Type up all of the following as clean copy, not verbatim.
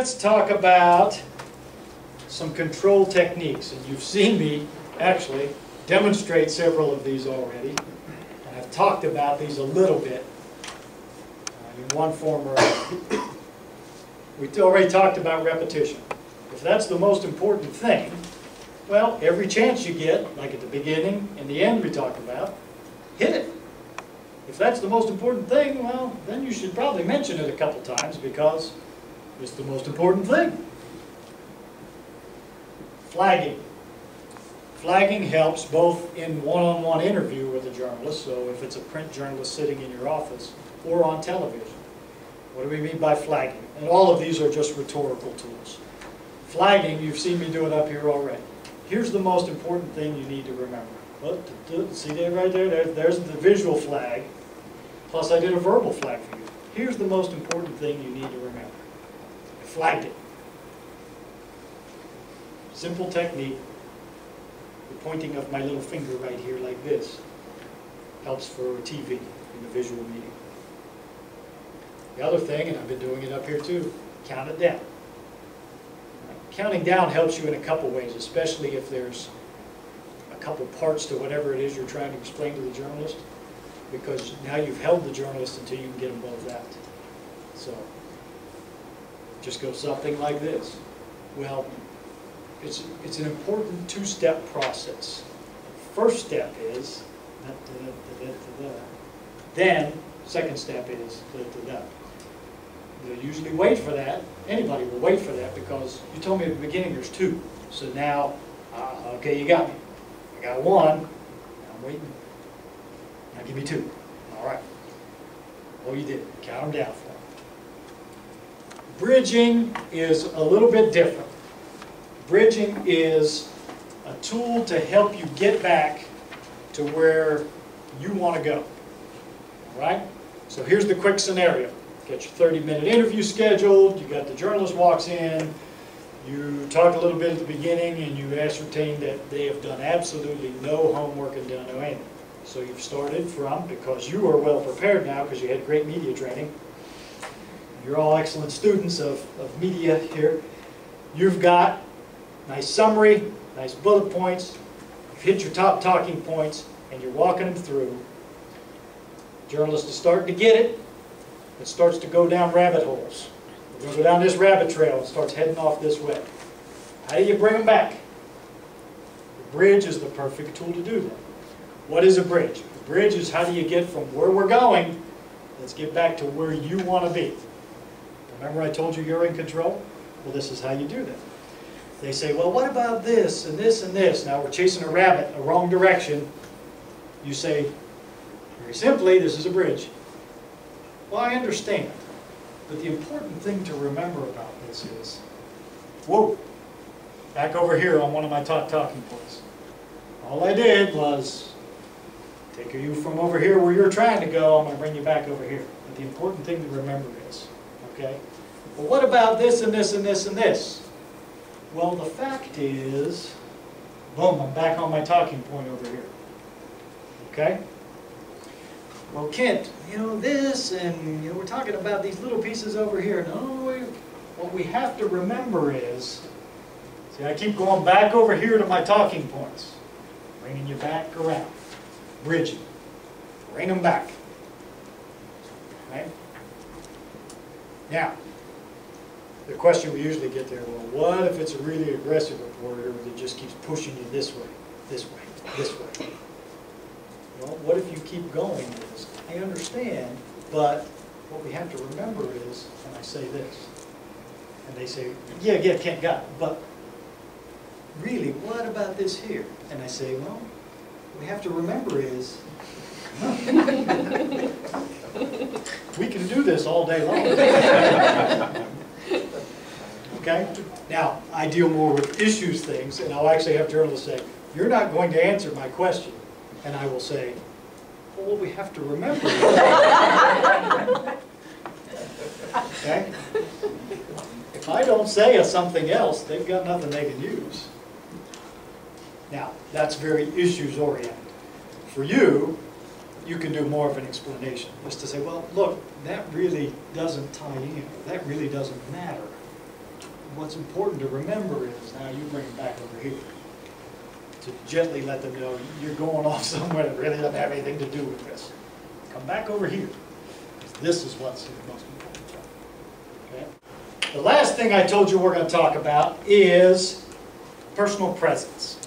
let's talk about some control techniques. And you've seen me actually demonstrate several of these already. And I've talked about these a little bit in one form or another. We already talked about repetition. If that's the most important thing, well, every chance you get, like at the beginning and the end we talked about, hit it. If that's the most important thing, well, then you should probably mention it a couple times because it's the most important thing. Flagging. Flagging helps both in one-on-one interview with a journalist, so if it's a print journalist sitting in your office, or on television. What do we mean by flagging? And all of these are just rhetorical tools. Flagging, you've seen me do it up here already. Here's the most important thing you need to remember. See that right there? There's the visual flag, plus I did a verbal flag for you. Here's the most important thing you need to remember. I flagged it. Simple technique. The pointing of my little finger right here like this helps for TV in the visual medium. The other thing, and I've been doing it up here too, count it down. Counting down helps you in a couple ways, especially if there's a couple parts to whatever it is you're trying to explain to the journalist, because now you've held the journalist until you can get them both out. So, just go something like this. Well, it's an important two-step process. First step is, then second step is, You'll usually wait for that. Anybody will wait for that because you told me at the beginning there's two. So now, okay, you got me. I got one. I'm waiting. Now give me two. All right. Oh, you did. Count them down for me. Bridging is a little bit different. Bridging is a tool to help you get back to where you want to go. All right? So here's the quick scenario. Get your 30-minute interview scheduled, you got the journalist walks in, you talk a little bit at the beginning and you ascertain that they have done absolutely no homework and done no anything. So you've started from, because you are well prepared now because you had great media training, you're all excellent students of media here, you've got nice summary, nice bullet points, you've hit your top talking points and you're walking them through. The journalist is starting to get it. It starts to go down rabbit holes. We're going to go down this rabbit trail and starts heading off this way. How do you bring them back? The bridge is the perfect tool to do that. What is a bridge? A bridge is how do you get from where we're going, let's get back to where you want to be. Remember I told you you're in control? Well, this is how you do that. They say, well, what about this and this and this? Now we're chasing a rabbit in the wrong direction. You say, very simply, this is a bridge. Well, I understand, but the important thing to remember about this is, whoa, back over here on one of my top talking points. All I did was take you from over here where you're trying to go, I'm going to bring you back over here. But the important thing to remember is, okay, well, what about this and this and this and this? Well, the fact is, boom, I'm back on my talking point over here. Okay? Well, Kent, you know, this, and you know, we're talking about these little pieces over here. No, what we have to remember is, see, I keep going back over here to my talking points, bringing you back around, bridging, bring them back. Right? Now, the question we usually get there, well, what if it's a really aggressive reporter that just keeps pushing you this way, this way, this way? Well, what if you keep going with this? I understand, but what we have to remember is, and I say this, and they say, yeah, Kent got it, but really, what about this here? And I say, well, what we have to remember is, we can do this all day long. Okay? Now, I deal more with issues things, and I'll actually have journalists say, you're not going to answer my question. And I will say, well, what we have to remember is, okay? If I don't say something else, they've got nothing they can use. Now, that's very issues-oriented. For you, you can do more of an explanation. Just to say, well, look, that really doesn't tie in. That really doesn't matter. what's important to remember is now you bring them back over here to gently let them know you're going off somewhere that really doesn't have anything to do with this. Come back over here, because this is what's the most important thing. Okay? The last thing I told you we're going to talk about is personal presence.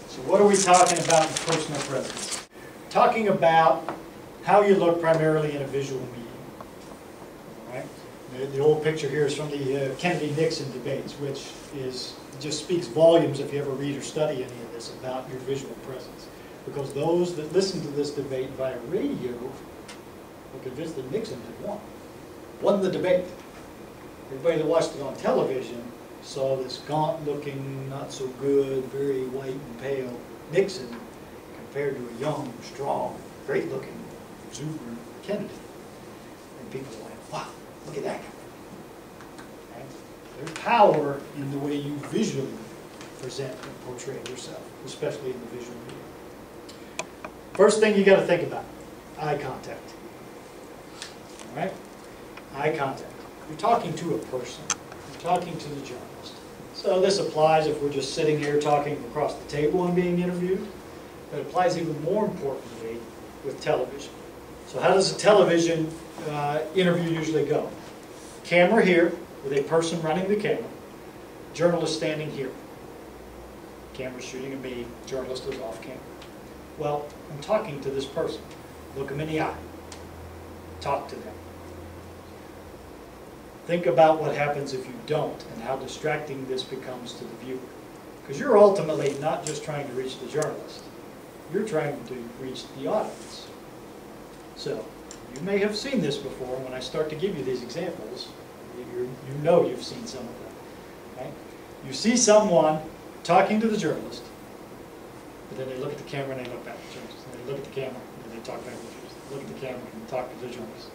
So what are we talking about in personal presence? Talking about how you look primarily in a visual medium. All right? The old picture here is from the Kennedy-Nixon debates, which just speaks volumes if you ever read or study any of this about your visual presence. Because those that listened to this debate via radio were convinced that Nixon had won the debate. Everybody that watched it on television saw this gaunt-looking, not so good, very white and pale Nixon compared to a young, strong, great-looking, exuberant Kennedy. And people went, wow, look at that guy. Okay? There's power in the way you visually present and portray yourself, especially in the visual medium. First thing you got to think about, eye contact. All right? Eye contact. You're talking to a person. You're talking to the journalist. So this applies if we're just sitting here talking across the table and being interviewed. But it applies even more importantly with television. So how does a television interview usually go? Camera here, with a person running the camera. Journalist standing here. Camera shooting at me, journalist is off camera. Well, I'm talking to this person. Look them in the eye. Talk to them. Think about what happens if you don't and how distracting this becomes to the viewer. Because you're ultimately not just trying to reach the journalist. You're trying to reach the audience. So, you may have seen this before. When I start to give you these examples, you know you've seen some of them. Right? You see someone talking to the journalist, but then they look at the camera and they look back at the journalist. And they look at the camera and they talk back to the journalist. Look at the camera and talk to the journalist.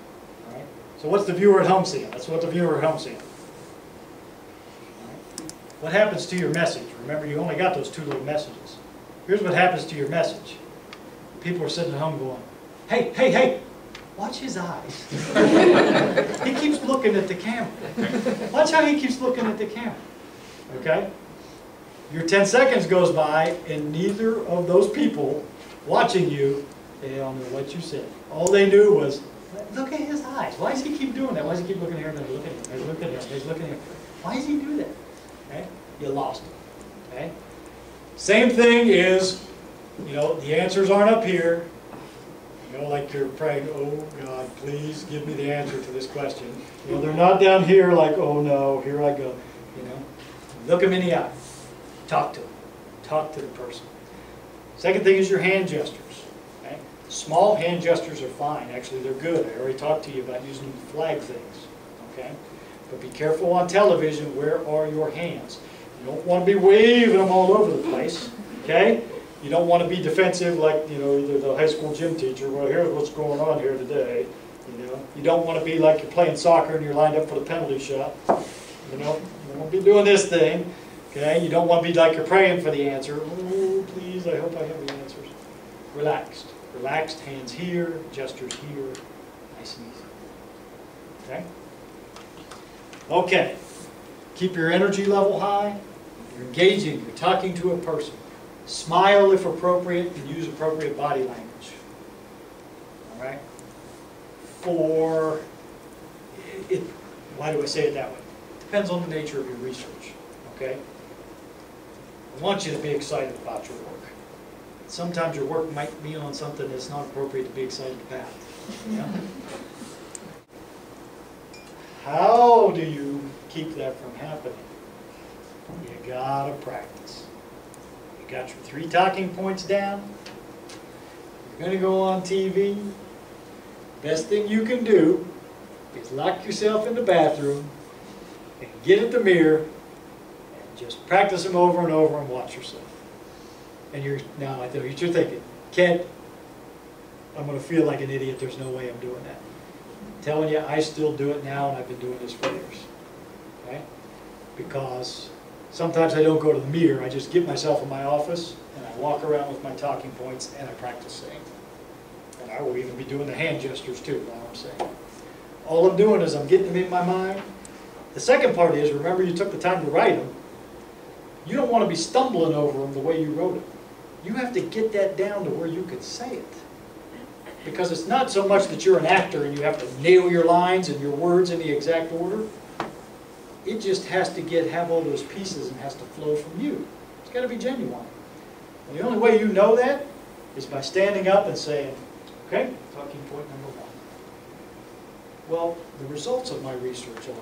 All right? So what's the viewer at home seeing? That's what the viewer at home seeing. Right? What happens to your message? Remember, you only got those two little messages. Here's what happens to your message. People are sitting at home going, hey, hey, hey, watch his eyes. He keeps looking at the camera. Watch how he keeps looking at the camera. Okay? Your 10 seconds goes by and neither of those people watching you, they don't know what you said. All they knew was, look at his eyes. Why does he keep doing that? Why does he keep looking here and then looking at him? He's looking at him. He's looking at him. Why does he do that? Okay? You lost him. Okay? Same thing is, the answers aren't up here. Like you're praying, oh God, please give me the answer to this question. They're not down here like, oh no, here I go. Look them in the eye. Talk to them. Talk to the person. Second thing is your hand gestures. Okay? Small hand gestures are fine. Actually, they're good. I already talked to you about using flag things. Okay? But be careful on television. Where are your hands? You don't want to be waving them all over the place. Okay? You don't want to be defensive like, either the high school gym teacher, well, here's what's going on here today. You don't want to be like you're playing soccer and you're lined up for the penalty shot. You don't want to be doing this thing. Okay? You don't want to be like you're praying for the answer. Oh, please, I hope I have the answers. Relaxed. Relaxed, hands here, gestures here. Nice and easy. Okay? Okay. Keep your energy level high. You're engaging. You're talking to a person. Smile if appropriate and use appropriate body language. All right? Why do I say it that way? Depends on the nature of your research. Okay? I want you to be excited about your work. Sometimes your work might be on something that's not appropriate to be excited about. Yeah? How do you keep that from happening? You gotta practice. You got your 3 talking points down. You're gonna go on TV. Best thing you can do is lock yourself in the bathroom and get at the mirror and just practice them over and over and watch yourself. And you're thinking, Kent, I'm going to feel like an idiot. There's no way I'm doing that. I'm telling you, I still do it now, and I've been doing this for years. Okay? Because sometimes I don't go to the mirror. I just get myself in my office, and I walk around with my talking points, and I practice saying. And I will even be doing the hand gestures too while I'm saying. All I'm doing is I'm getting them in my mind, The second part is, remember you took the time to write them. You don't want to be stumbling over them the way you wrote them. You have to get that down to where you can say it. Because it's not so much that you're an actor and you have to nail your lines and your words in the exact order. It just has to have all those pieces and has to flow from you. It's got to be genuine. And the only way you know that is by standing up and saying, okay, talking point number 1. Well, the results of my research are...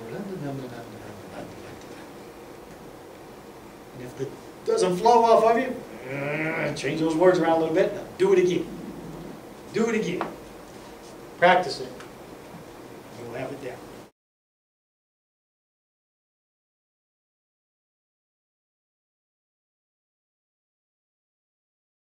And if it doesn't flow off of you, change those words around a little bit. Now do it again. Do it again. Practice it. You'll have it down.